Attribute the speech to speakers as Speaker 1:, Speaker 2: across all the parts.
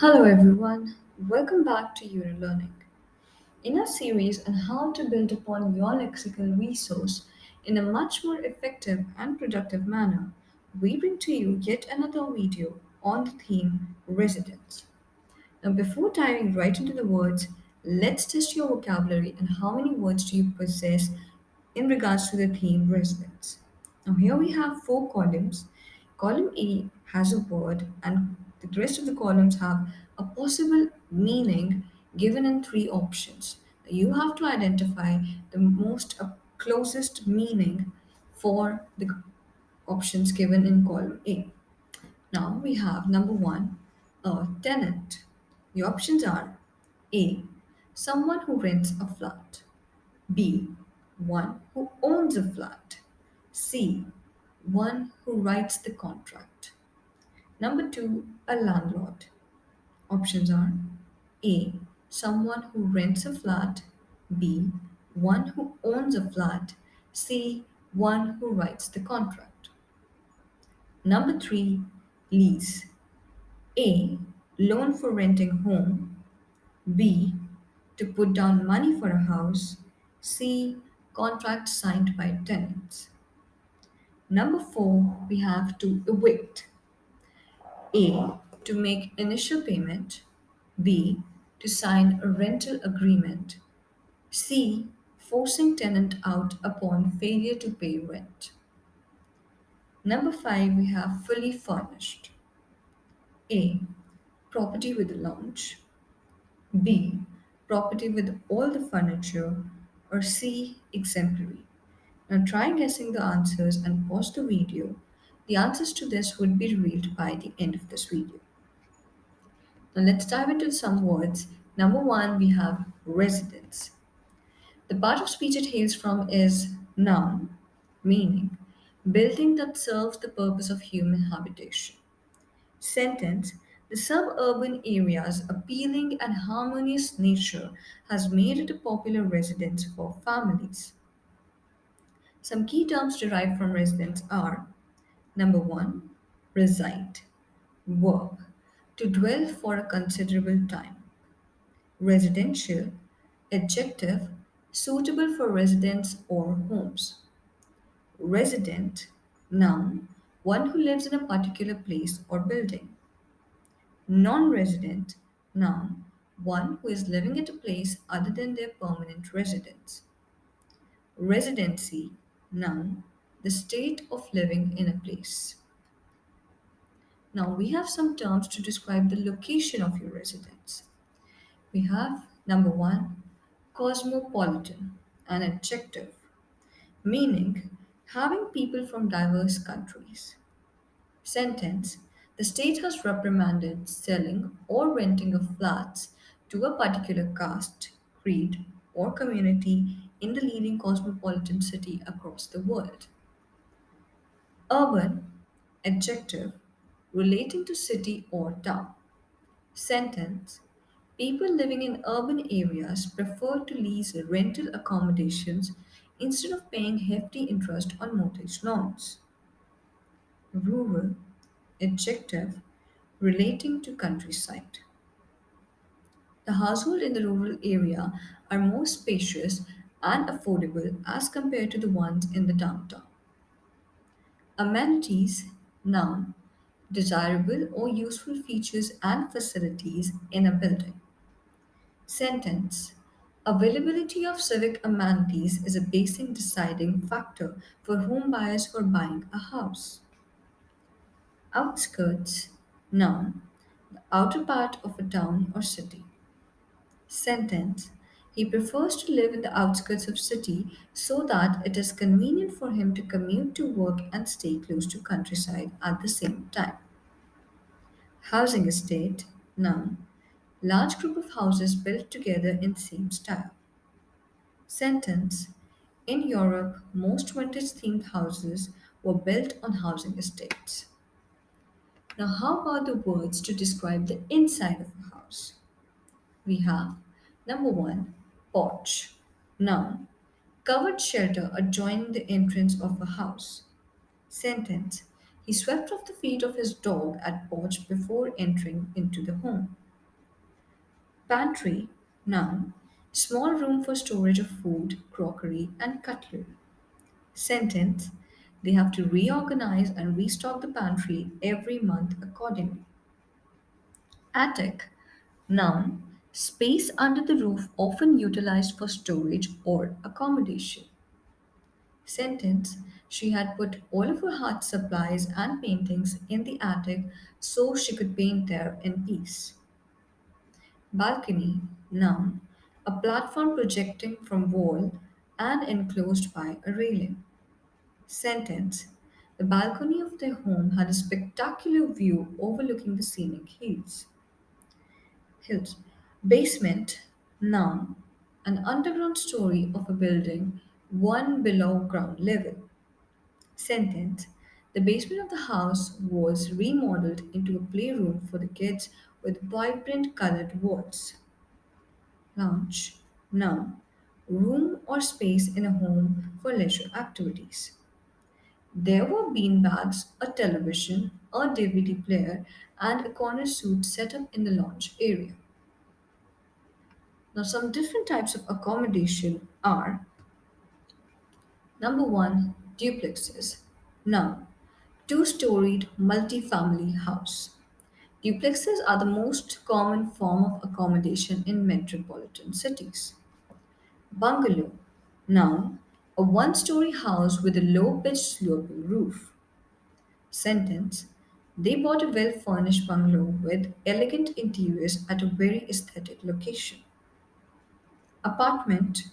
Speaker 1: Hello everyone, welcome back to Yunolearning. In our series on how to build upon your lexical resource in a much more effective and productive manner, we bring to you yet another video on the theme residence. Now, before diving right into the words, let's test your vocabulary and how many words do you possess in regards to the theme residence. Now, here we have four columns. Column A has a word, and the rest of the columns have a possible meaning given in three options. You have to identify the most closest meaning for the options given in column A. Now we have number one, a tenant. The options are A, someone who rents a flat, B, one who owns a flat, C, one who writes the contract. Number two, a landlord. Options are A, someone who rents a flat, B, one who owns a flat, C, one who writes the contract. Number three, lease. A, loan for renting home, B, to put down money for a house, C, contract signed by tenants. Number four, we have to evict. A, to make initial payment, B, to sign a rental agreement, C, forcing tenant out upon failure to pay rent. Number five, we have fully furnished. A, property with a lounge, B, property with all the furniture, or C, exemplary. Now try guessing the answers and pause the video. The answers to this would be revealed by the end of this video. Now let's dive into some words. Number one, we have residence. The part of speech it hails from is noun, meaning building that serves the purpose of human habitation. Sentence, the suburban area's appealing and harmonious nature has made it a popular residence for families. Some key terms derived from residence are number one, reside, verb, to dwell for a considerable time. Residential, adjective, suitable for residence or homes. Resident, noun, one who lives in a particular place or building. Non-resident, noun, one who is living at a place other than their permanent residence. Residency, noun, the state of living in a place. Now we have some terms to describe the location of your residence. We have number one, cosmopolitan, an adjective, meaning having people from diverse countries. Sentence, the state has reprimanded selling or renting of flats to a particular caste, creed, or community in the leading cosmopolitan city across the world. Urban, adjective, relating to city or town. Sentence, people living in urban areas prefer to lease rental accommodations instead of paying hefty interest on mortgage loans. Rural, adjective, relating to countryside. The households in the rural area are more spacious and affordable as compared to the ones in the downtown. Amenities, noun, desirable or useful features and facilities in a building. Sentence, availability of civic amenities is a basic deciding factor for home buyers for buying a house. Outskirts, noun, the outer part of a town or city. Sentence, he prefers to live in the outskirts of city so that it is convenient for him to commute to work and stay close to countryside at the same time. Housing estate, noun, large group of houses built together in same style. Sentence, in Europe, most vintage themed houses were built on housing estates. Now, how about the words to describe the inside of a house? We have number one, porch. Noun, covered shelter adjoining the entrance of a house. Sentence, he swept off the feet of his dog at porch before entering into the home. Pantry, noun, small room for storage of food, crockery, and cutlery. Sentence, they have to reorganize and restock the pantry every month accordingly. Attic, noun, space under the roof often utilized for storage or accommodation. Sentence, she had put all of her art supplies and paintings in the attic so she could paint there in peace. Balcony, noun, a platform projecting from wall and enclosed by a railing. Sentence, the balcony of their home had a spectacular view overlooking the scenic hills. Basement, noun, an underground story of a building, one below ground level. Sentence, the basement of the house was remodeled into a playroom for the kids with vibrant colored walls. Lounge, noun, room or space in a home for leisure activities. There were beanbags, a television, a DVD player, and a corner suite set up in the lounge area. Now, some different types of accommodation are number one, duplexes. Now, two-storied multi-family house. Duplexes are the most common form of accommodation in metropolitan cities. Bungalow. Noun, a one-story house with a low-pitched sloping roof. Sentence, they bought a well-furnished bungalow with elegant interiors at a very aesthetic location. Apartment,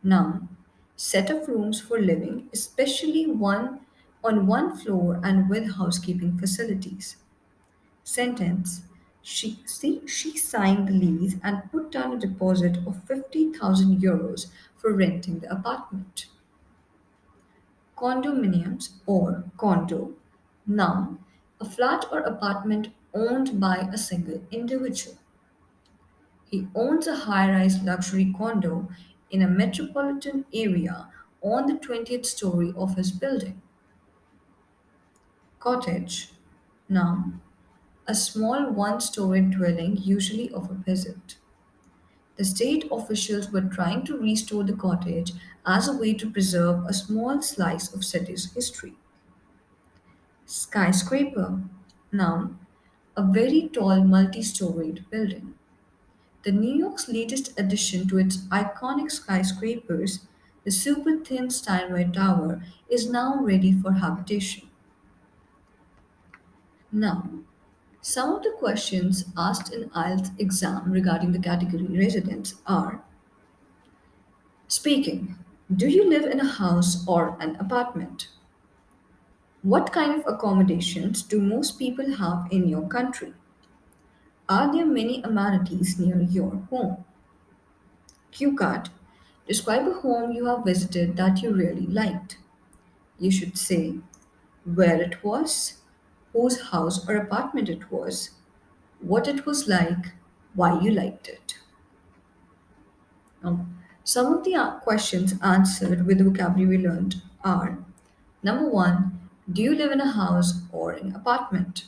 Speaker 1: noun, set of rooms for living, especially one on one floor and with housekeeping facilities. Sentence, she signed the lease and put down a deposit of 50,000 euros for renting the apartment. Condominiums or condo, noun, a flat or apartment owned by a single individual. He owns a high rise luxury condo in a metropolitan area on the 20th story of his building. Cottage, noun, a small one story dwelling, usually of a peasant. The state officials were trying to restore the cottage as a way to preserve a small slice of city's history. Skyscraper, noun, a very tall multi storied building. The New York's latest addition to its iconic skyscrapers, the super thin Steinway Tower, is now ready for habitation. Now, some of the questions asked in IELTS exam regarding the category residence are speaking. Do you live in a house or an apartment? What kind of accommodations do most people have in your country? Are there many amenities near your home? Q card. Describe a home you have visited that you really liked. You should say where it was, whose house or apartment it was, what it was like, why you liked it. Now, some of the questions answered with the vocabulary we learned are number one, do you live in a house or an apartment?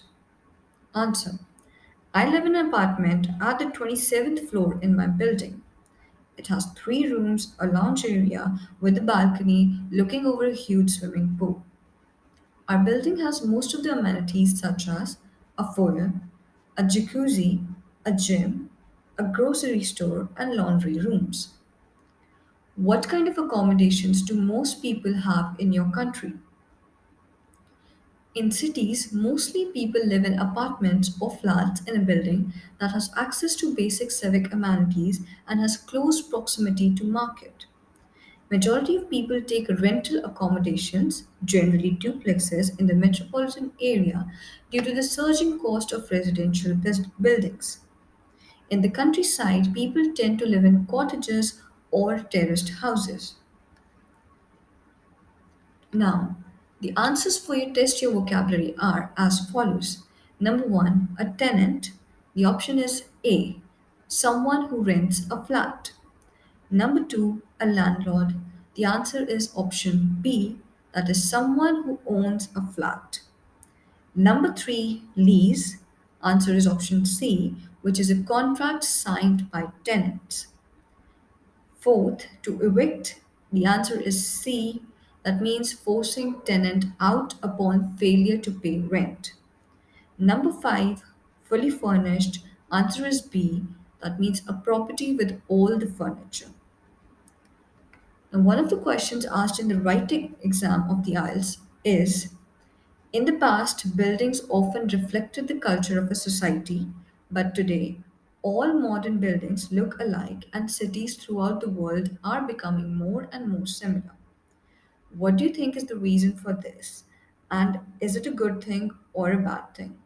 Speaker 1: Answer, I live in an apartment at the 27th floor in my building. It has three rooms, a lounge area with a balcony looking over a huge swimming pool. Our building has most of the amenities such as a foyer, a jacuzzi, a gym, a grocery store, and laundry rooms. What kind of accommodations do most people have in your country? In cities, mostly people live in apartments or flats in a building that has access to basic civic amenities and has close proximity to market. Majority of people take rental accommodations, generally duplexes, in the metropolitan area due to the surging cost of residential buildings. In the countryside, people tend to live in cottages or terraced houses. Now, the answers for your test your vocabulary are as follows. Number one, a tenant. The option is A, someone who rents a flat. Number two, a landlord. The answer is option B, that is someone who owns a flat. Number three, lease. Answer is option C, which is a contract signed by tenants. Fourth, to evict, the answer is C, that means forcing tenant out upon failure to pay rent. Number five, fully furnished, answer is B, that means a property with all the furniture. Now, one of the questions asked in the writing exam of the IELTS is, in the past, buildings often reflected the culture of a society, but today, all modern buildings look alike and cities throughout the world are becoming more and more similar. What do you think is the reason for this? And is it a good thing or a bad thing?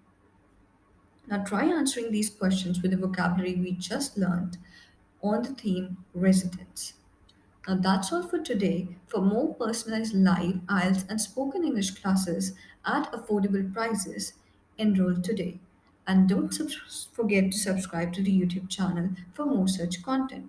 Speaker 1: Now, try answering these questions with the vocabulary we just learned on the theme residence. Now that's all for today. For more personalized live IELTS and spoken English classes at affordable prices, enroll today. And don't forget to subscribe to the YouTube channel for more such content.